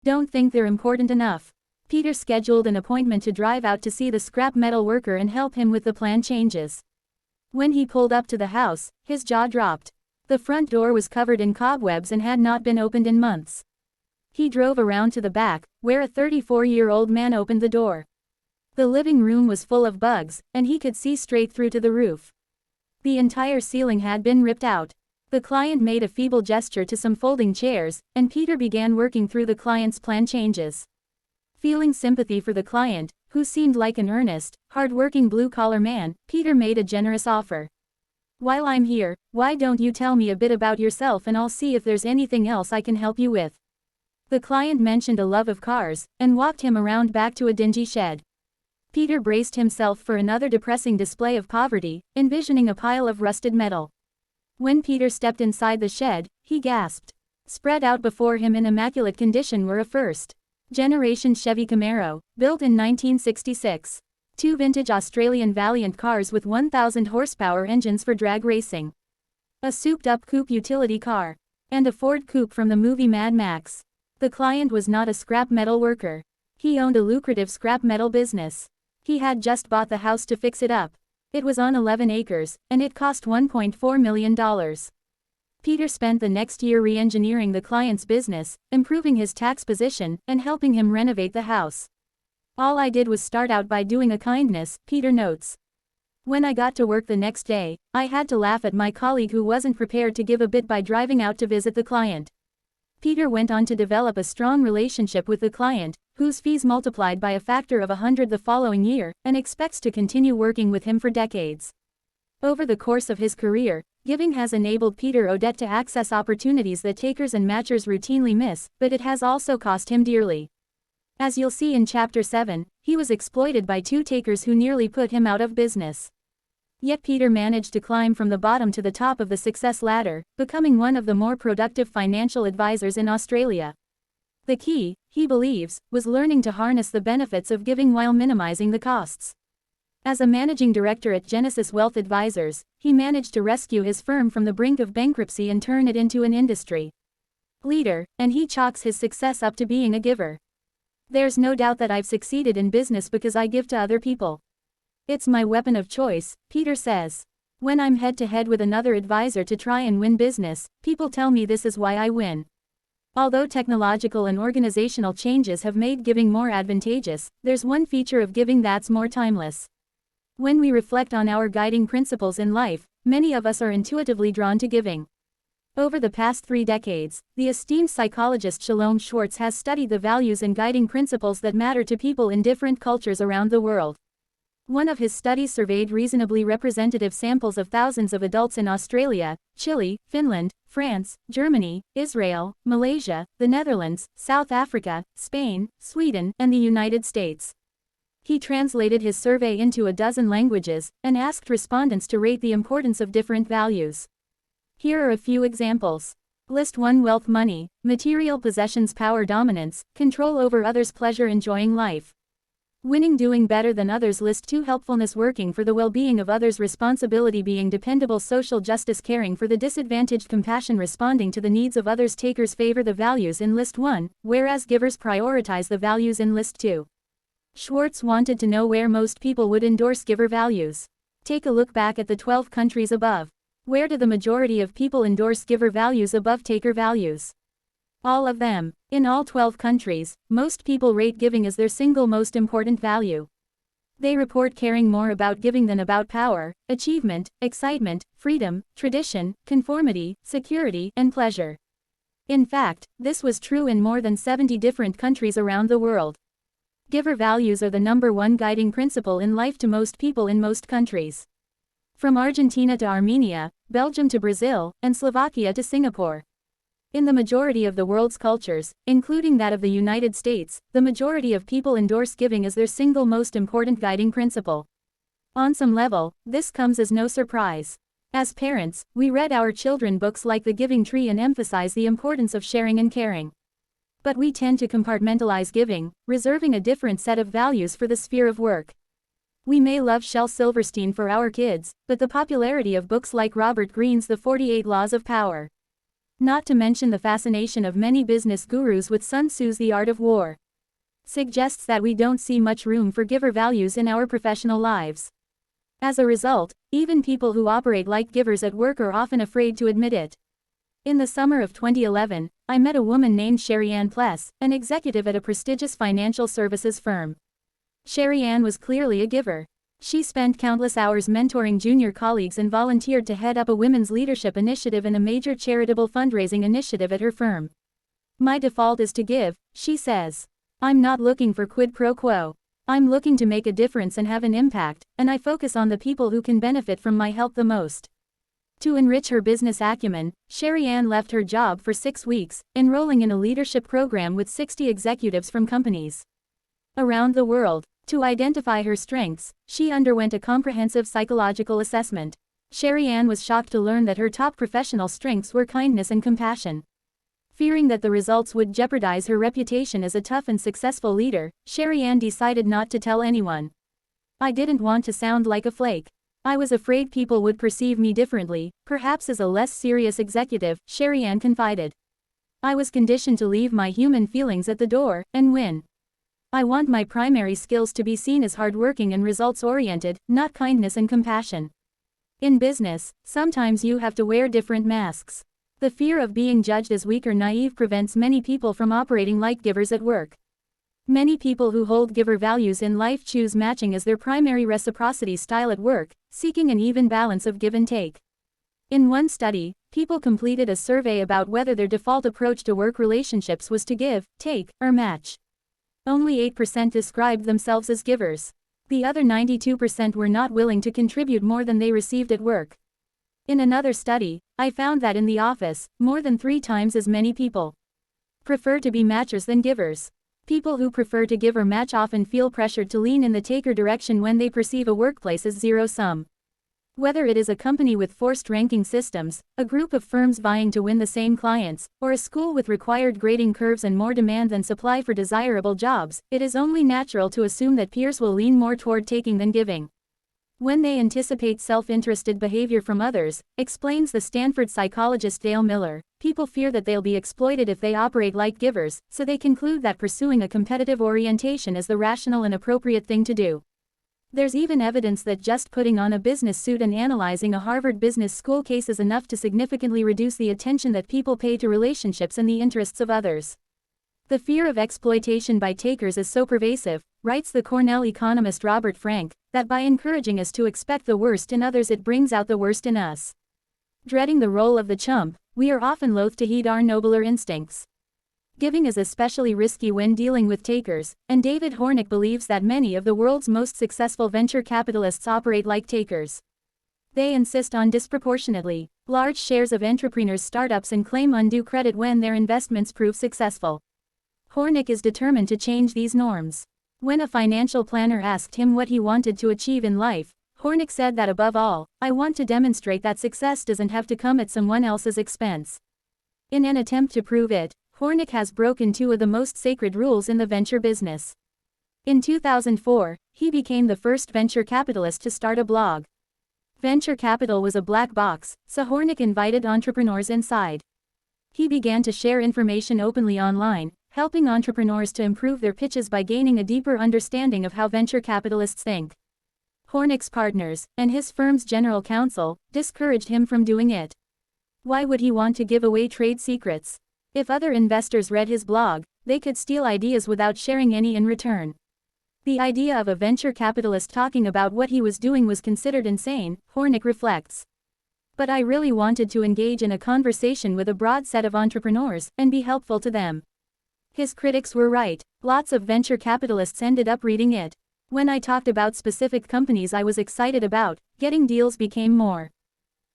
Don't think they're important enough. Peter scheduled an appointment to drive out to see the scrap metal worker and help him with the plan changes. When he pulled up to the house, his jaw dropped. The front door was covered in cobwebs and had not been opened in months. He drove around to the back, where a 34-year-old man opened the door. The living room was full of bugs, and he could see straight through to the roof. The entire ceiling had been ripped out. The client made a feeble gesture to some folding chairs, and Peter began working through the client's plan changes. Feeling sympathy for the client, who seemed like an earnest, hard-working blue-collar man, Peter made a generous offer. "While I'm here, why don't you tell me a bit about yourself and I'll see if there's anything else I can help you with." The client mentioned a love of cars, and walked him around back to a dingy shed. Peter braced himself for another depressing display of poverty, envisioning a pile of rusted metal. When Peter stepped inside the shed, he gasped. Spread out before him in immaculate condition were a first-generation Chevy Camaro, built in 1966. Two vintage Australian Valiant cars with 1,000 horsepower engines for drag racing. A souped-up coupe utility car. And a Ford coupe from the movie Mad Max. The client was not a scrap metal worker. He owned a lucrative scrap metal business. He had just bought the house to fix it up. It was on 11 acres, and it cost $1.4 million. Peter spent the next year re-engineering the client's business, improving his tax position, and helping him renovate the house. "All I did was start out by doing a kindness," Peter notes. "When I got to work the next day, I had to laugh at my colleague who wasn't prepared to give a bit by driving out to visit the client." Peter went on to develop a strong relationship with the client, whose fees multiplied by a factor of 100 the following year, and expects to continue working with him for decades. Over the course of his career, giving has enabled Peter Odette to access opportunities that takers and matchers routinely miss, but it has also cost him dearly. As you'll see in Chapter 7, he was exploited by two takers who nearly put him out of business. Yet Peter managed to climb from the bottom to the top of the success ladder, becoming one of the more productive financial advisors in Australia. The key, he believes, was learning to harness the benefits of giving while minimizing the costs. As a managing director at Genesis Wealth Advisors, he managed to rescue his firm from the brink of bankruptcy and turn it into an industry leader, and he chalks his success up to being a giver. "There's no doubt that I've succeeded in business because I give to other people. It's my weapon of choice," Peter says. "When I'm head-to-head with another advisor to try and win business, people tell me this is why I win." Although technological and organizational changes have made giving more advantageous, there's one feature of giving that's more timeless. When we reflect on our guiding principles in life, many of us are intuitively drawn to giving. Over the past 3 decades, the esteemed psychologist Shalom Schwartz has studied the values and guiding principles that matter to people in different cultures around the world. One of his studies surveyed reasonably representative samples of thousands of adults in Australia, Chile, Finland, France, Germany, Israel, Malaysia, the Netherlands, South Africa, Spain, Sweden, and the United States. He translated his survey into a dozen languages, and asked respondents to rate the importance of different values. Here are a few examples. List 1 Wealth money, material possessions power dominance, control over others pleasure enjoying life. Winning doing better than others List 2 Helpfulness working for the well-being of others responsibility being dependable social justice caring for the disadvantaged compassion responding to the needs of others takers favor the values in List 1, whereas givers prioritize the values in List 2. Schwartz wanted to know where most people would endorse giver values. Take a look back at the 12 countries above. Where do the majority of people endorse giver values above taker values? All of them. In all 12 countries, most people rate giving as their single most important value. They report caring more about giving than about power, achievement, excitement, freedom, tradition, conformity, security, and pleasure. In fact, this was true in more than 70 different countries around the world. Giver values are the #1 guiding principle in life to most people in most countries. From Argentina to Armenia, Belgium to Brazil, and Slovakia to Singapore. In the majority of the world's cultures, including that of the United States, the majority of people endorse giving as their single most important guiding principle. On some level, this comes as no surprise. As parents, we read our children books like The Giving Tree and emphasize the importance of sharing and caring. But we tend to compartmentalize giving, reserving a different set of values for the sphere of work. We may love Shel Silverstein for our kids, but the popularity of books like Robert Greene's The 48 Laws of Power Not to mention the fascination of many business gurus with Sun Tzu's The Art of War. Suggests that we don't see much room for giver values in our professional lives. As a result, even people who operate like givers at work are often afraid to admit it. In the summer of 2011, I met a woman named Sherry-Ann Pless, an executive at a prestigious financial services firm. Sherry-Ann was clearly a giver. She spent countless hours mentoring junior colleagues and volunteered to head up a women's leadership initiative and a major charitable fundraising initiative at her firm. My default is to give, she says. I'm not looking for quid pro quo. I'm looking to make a difference and have an impact, and I focus on the people who can benefit from my help the most. To enrich her business acumen, Sherry-Ann left her job for 6 weeks, enrolling in a leadership program with 60 executives from companies around the world. To identify her strengths, she underwent a comprehensive psychological assessment. Sherry-Ann was shocked to learn that her top professional strengths were kindness and compassion. Fearing that the results would jeopardize her reputation as a tough and successful leader, Sherry-Ann decided not to tell anyone. I didn't want to sound like a flake. I was afraid people would perceive me differently, perhaps as a less serious executive, Sherry-Ann confided. I was conditioned to leave my human feelings at the door and win. I want my primary skills to be seen as hardworking and results-oriented, not kindness and compassion. In business, sometimes you have to wear different masks. The fear of being judged as weak or naive prevents many people from operating like givers at work. Many people who hold giver values in life choose matching as their primary reciprocity style at work, seeking an even balance of give and take. In one study, people completed a survey about whether their default approach to work relationships was to give, take, or match. Only 8% described themselves as givers. The other 92% were not willing to contribute more than they received at work. In another study, I found that in the office, more than 3 times as many people prefer to be matchers than givers. People who prefer to give or match often feel pressured to lean in the taker direction when they perceive a workplace as zero-sum. Whether it is a company with forced ranking systems, a group of firms vying to win the same clients, or a school with required grading curves and more demand than supply for desirable jobs, it is only natural to assume that peers will lean more toward taking than giving. When they anticipate self-interested behavior from others, explains the Stanford psychologist Dale Miller, people fear that they'll be exploited if they operate like givers, so they conclude that pursuing a competitive orientation is the rational and appropriate thing to do. There's even evidence that just putting on a business suit and analyzing a Harvard Business School case is enough to significantly reduce the attention that people pay to relationships and the interests of others. The fear of exploitation by takers is so pervasive, writes the Cornell economist Robert Frank, that by encouraging us to expect the worst in others it brings out the worst in us. Dreading the role of the chump, we are often loath to heed our nobler instincts. Giving is especially risky when dealing with takers, and David Hornick believes that many of the world's most successful venture capitalists operate like takers. They insist on disproportionately large shares of entrepreneurs' startups and claim undue credit when their investments prove successful. Hornick is determined to change these norms. When a financial planner asked him what he wanted to achieve in life, Hornick said that above all, I want to demonstrate that success doesn't have to come at someone else's expense. In an attempt to prove it, Hornick has broken 2 of the most sacred rules in the venture business. In 2004, he became the first venture capitalist to start a blog. Venture capital was a black box, so Hornick invited entrepreneurs inside. He began to share information openly online, helping entrepreneurs to improve their pitches by gaining a deeper understanding of how venture capitalists think. Hornick's partners, and his firm's general counsel, discouraged him from doing it. Why would he want to give away trade secrets? If other investors read his blog, they could steal ideas without sharing any in return. The idea of a venture capitalist talking about what he was doing was considered insane, Hornick reflects. But I really wanted to engage in a conversation with a broad set of entrepreneurs, and be helpful to them. His critics were right. Lots of venture capitalists ended up reading it. When I talked about specific companies I was excited about, getting deals became more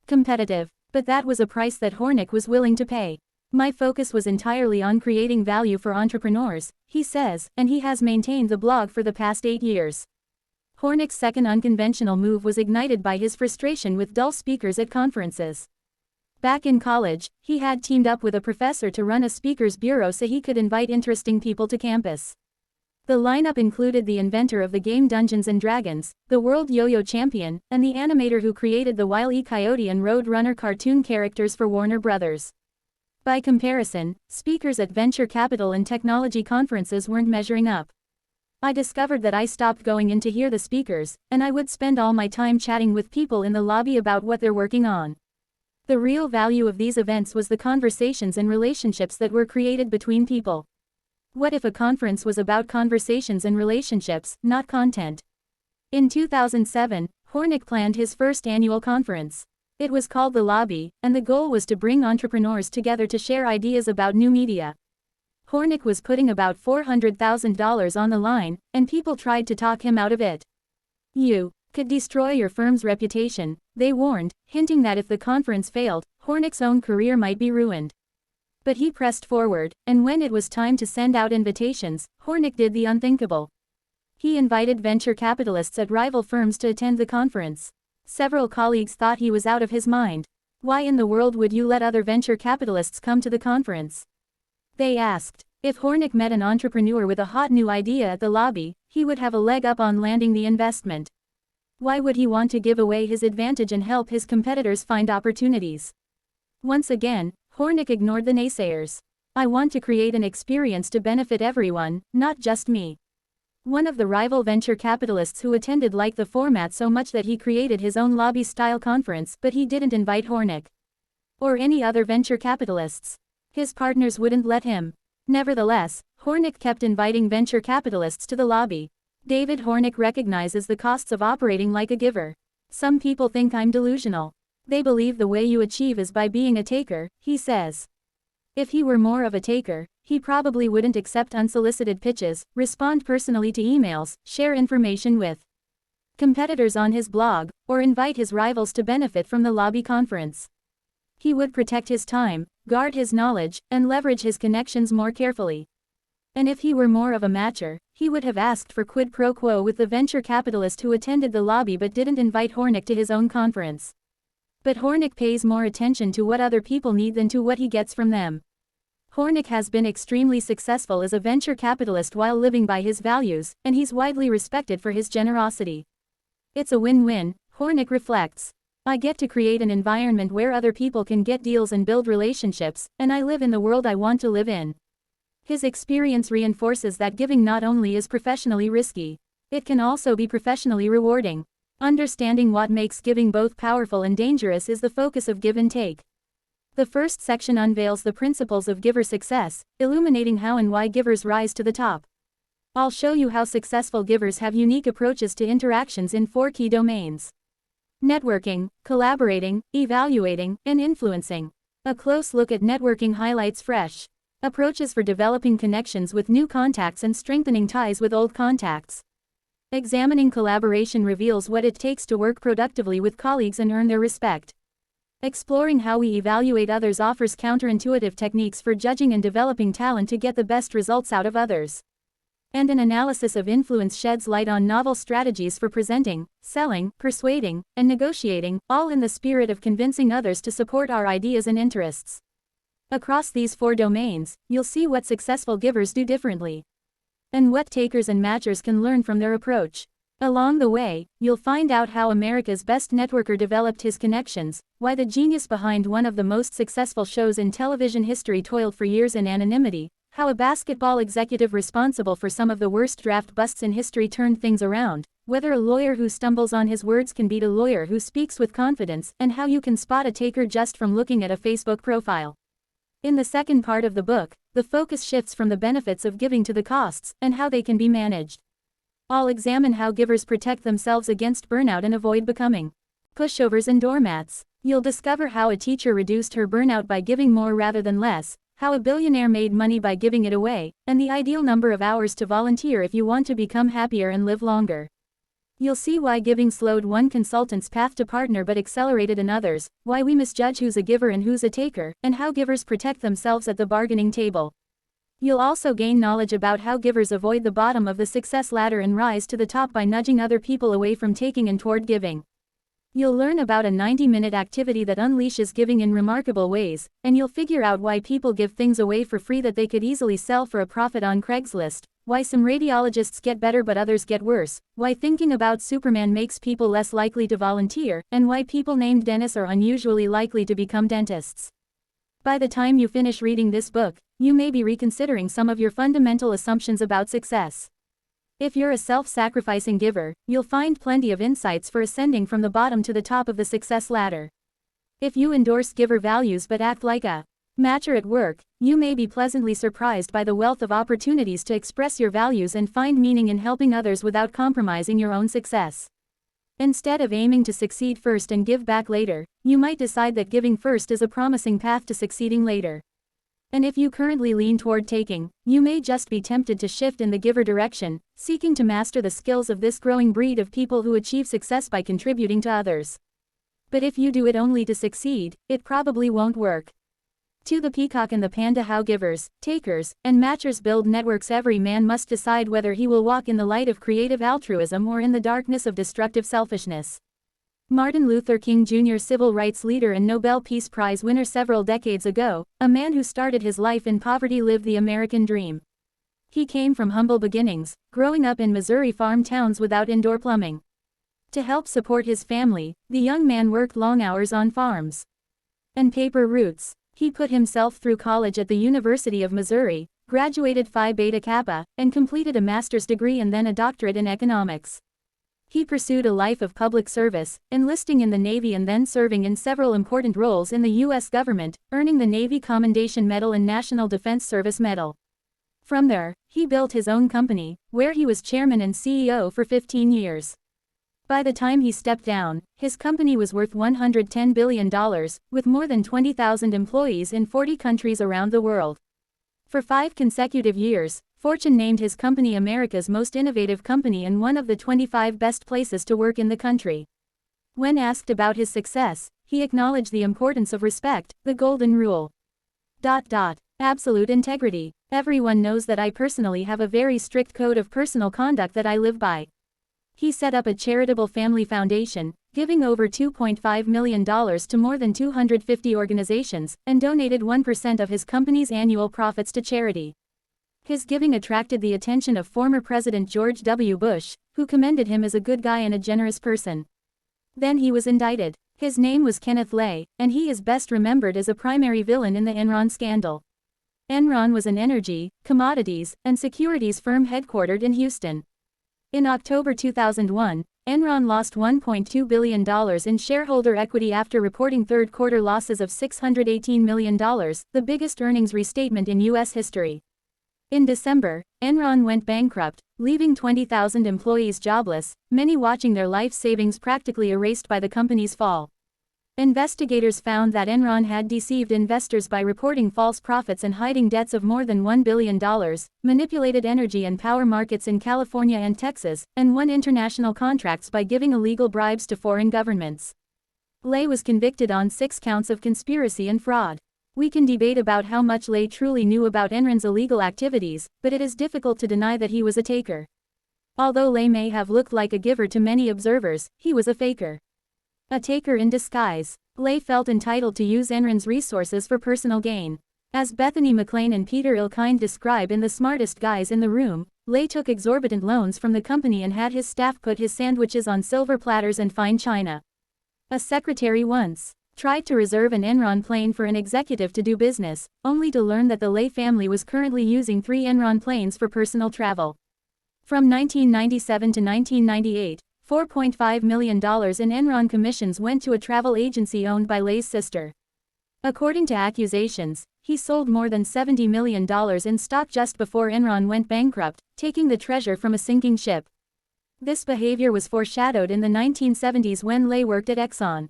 competitive. But that was a price that Hornick was willing to pay. My focus was entirely on creating value for entrepreneurs, he says, and he has maintained the blog for the past 8 years. Hornick's second unconventional move was ignited by his frustration with dull speakers at conferences. Back in college, he had teamed up with a professor to run a speakers bureau so he could invite interesting people to campus. The lineup included the inventor of the game Dungeons & Dragons, the world yo-yo champion, and the animator who created the Wile E. Coyote and Road Runner cartoon characters for Warner Brothers. By comparison, speakers at venture capital and technology conferences weren't measuring up. I discovered that I stopped going in to hear the speakers, and I would spend all my time chatting with people in the lobby about what they're working on. The real value of these events was the conversations and relationships that were created between people. What if a conference was about conversations and relationships, not content? In 2007, Hornick planned his first annual conference. It was called The Lobby, and the goal was to bring entrepreneurs together to share ideas about new media. Hornick was putting about $400,000 on the line, and people tried to talk him out of it. You could destroy your firm's reputation, they warned, hinting that if the conference failed, Hornick's own career might be ruined. But he pressed forward, and when it was time to send out invitations, Hornick did the unthinkable. He invited venture capitalists at rival firms to attend the conference. Several colleagues thought he was out of his mind. Why in the world would you let other venture capitalists come to the conference? They asked. If Hornick met an entrepreneur with a hot new idea at the lobby, he would have a leg up on landing the investment. Why would he want to give away his advantage and help his competitors find opportunities? Once again, Hornick ignored the naysayers. I want to create an experience to benefit everyone, not just me. One of the rival venture capitalists who attended liked the format so much that he created his own lobby-style conference, but he didn't invite Hornick or any other venture capitalists. His partners wouldn't let him. Nevertheless, Hornick kept inviting venture capitalists to the lobby. David Hornick recognizes the costs of operating like a giver. Some people think I'm delusional. They believe the way you achieve is by being a taker, he says. If he were more of a taker, he probably wouldn't accept unsolicited pitches, respond personally to emails, share information with competitors on his blog, or invite his rivals to benefit from the lobby conference. He would protect his time, guard his knowledge, and leverage his connections more carefully. And if he were more of a matcher, he would have asked for quid pro quo with the venture capitalist who attended the lobby but didn't invite Hornick to his own conference. But Hornick pays more attention to what other people need than to what he gets from them. Hornick has been extremely successful as a venture capitalist while living by his values, and he's widely respected for his generosity. It's a win-win, Hornick reflects. I get to create an environment where other people can get deals and build relationships, and I live in the world I want to live in. His experience reinforces that giving not only is professionally risky, it can also be professionally rewarding. Understanding what makes giving both powerful and dangerous is the focus of Give and Take. The first section unveils the principles of giver success, illuminating how and why givers rise to the top. I'll show you how successful givers have unique approaches to interactions in 4 key domains: networking, collaborating, evaluating, and influencing. A close look at networking highlights fresh approaches for developing connections with new contacts and strengthening ties with old contacts. Examining collaboration reveals what it takes to work productively with colleagues and earn their respect. Exploring how we evaluate others offers counterintuitive techniques for judging and developing talent to get the best results out of others. And an analysis of influence sheds light on novel strategies for presenting, selling, persuading, and negotiating, all in the spirit of convincing others to support our ideas and interests. Across these 4 domains, you'll see what successful givers do differently, and what takers and matchers can learn from their approach. Along the way, you'll find out how America's best networker developed his connections, why the genius behind one of the most successful shows in television history toiled for years in anonymity, how a basketball executive responsible for some of the worst draft busts in history turned things around, whether a lawyer who stumbles on his words can beat a lawyer who speaks with confidence, and how you can spot a taker just from looking at a Facebook profile. In the second part of the book, the focus shifts from the benefits of giving to the costs, and how they can be managed. I'll examine how givers protect themselves against burnout and avoid becoming pushovers and doormats. You'll discover how a teacher reduced her burnout by giving more rather than less, how a billionaire made money by giving it away, and the ideal number of hours to volunteer if you want to become happier and live longer. You'll see why giving slowed one consultant's path to partner but accelerated another's, why we misjudge who's a giver and who's a taker, and how givers protect themselves at the bargaining table. You'll also gain knowledge about how givers avoid the bottom of the success ladder and rise to the top by nudging other people away from taking and toward giving. You'll learn about a 90-minute activity that unleashes giving in remarkable ways, and you'll figure out why people give things away for free that they could easily sell for a profit on Craigslist, why some radiologists get better but others get worse, why thinking about Superman makes people less likely to volunteer, and why people named Dennis are unusually likely to become dentists. By the time you finish reading this book, you may be reconsidering some of your fundamental assumptions about success. If you're a self-sacrificing giver, you'll find plenty of insights for ascending from the bottom to the top of the success ladder. If you endorse giver values but act like a matcher at work, you may be pleasantly surprised by the wealth of opportunities to express your values and find meaning in helping others without compromising your own success. Instead of aiming to succeed first and give back later, you might decide that giving first is a promising path to succeeding later. And if you currently lean toward taking, you may just be tempted to shift in the giver direction, seeking to master the skills of this growing breed of people who achieve success by contributing to others. But if you do it only to succeed, it probably won't work. To the peacock and the panda, how givers, takers, and matchers build networks. Every man must decide whether he will walk in the light of creative altruism or in the darkness of destructive selfishness. Martin Luther King Jr., civil rights leader and Nobel Peace Prize winner several decades ago, a man who started his life in poverty, lived the American dream. He came from humble beginnings, growing up in Missouri farm towns without indoor plumbing. To help support his family, the young man worked long hours on farms and paper routes. He put himself through college at the University of Missouri, graduated Phi Beta Kappa, and completed a master's degree and then a doctorate in economics. He pursued a life of public service, enlisting in the Navy and then serving in several important roles in the U.S. government, earning the Navy Commendation Medal and National Defense Service Medal. From there, he built his own company, where he was chairman and CEO for 15 years. By the time he stepped down, his company was worth $110 billion, with more than 20,000 employees in 40 countries around the world. For 5 consecutive years, Fortune named his company America's most innovative company and one of the 25 best places to work in the country. When asked about his success, he acknowledged the importance of respect, the golden rule. Absolute integrity. Everyone knows that I personally have a very strict code of personal conduct that I live by. He set up a charitable family foundation, giving over $2.5 million to more than 250 organizations, and donated 1% of his company's annual profits to charity. His giving attracted the attention of former President George W. Bush, who commended him as a good guy and a generous person. Then he was indicted. His name was Kenneth Lay, and he is best remembered as a primary villain in the Enron scandal. Enron was an energy, commodities, and securities firm headquartered in Houston. In October 2001, Enron lost $1.2 billion in shareholder equity after reporting third-quarter losses of $618 million, the biggest earnings restatement in U.S. history. In December, Enron went bankrupt, leaving 20,000 employees jobless, many watching their life savings practically erased by the company's fall. Investigators found that Enron had deceived investors by reporting false profits and hiding debts of more than $1 billion, manipulated energy and power markets in California and Texas, and won international contracts by giving illegal bribes to foreign governments. Lay was convicted on 6 counts of conspiracy and fraud. We can debate about how much Lay truly knew about Enron's illegal activities, but it is difficult to deny that he was a taker. Although Lay may have looked like a giver to many observers, he was a faker. A taker in disguise. Lay felt entitled to use Enron's resources for personal gain. As Bethany McLean and Peter Ilkind describe in The Smartest Guys in the Room, Lay took exorbitant loans from the company and had his staff put his sandwiches on silver platters and fine china. A secretary once tried to reserve an Enron plane for an executive to do business, only to learn that the Lay family was currently using 3 Enron planes for personal travel. From 1997 to 1998, $4.5 million in Enron commissions went to a travel agency owned by Lay's sister. According to accusations, he sold more than $70 million in stock just before Enron went bankrupt, taking the treasure from a sinking ship. This behavior was foreshadowed in the 1970s when Lay worked at Exxon.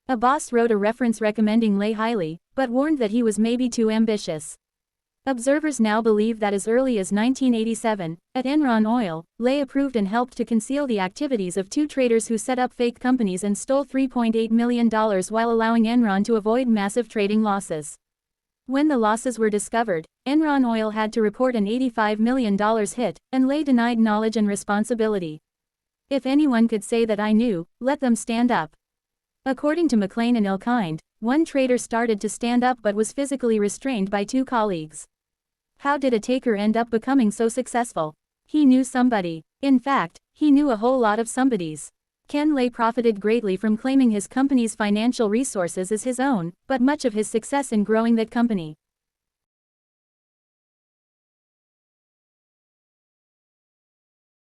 A boss wrote a reference recommending Lay highly, but warned that he was maybe too ambitious. Observers now believe that as early as 1987, at Enron Oil, Lay approved and helped to conceal the activities of 2 traders who set up fake companies and stole $3.8 million while allowing Enron to avoid massive trading losses. When the losses were discovered, Enron Oil had to report an $85 million hit, and Lay denied knowledge and responsibility. If anyone could say that I knew, let them stand up. According to McLean and Ilkind, one trader started to stand up but was physically restrained by 2 colleagues. How did a taker end up becoming so successful? He knew somebody. In fact, he knew a whole lot of somebodies. Ken Lay profited greatly from claiming his company's financial resources as his own, but much of his success in growing that company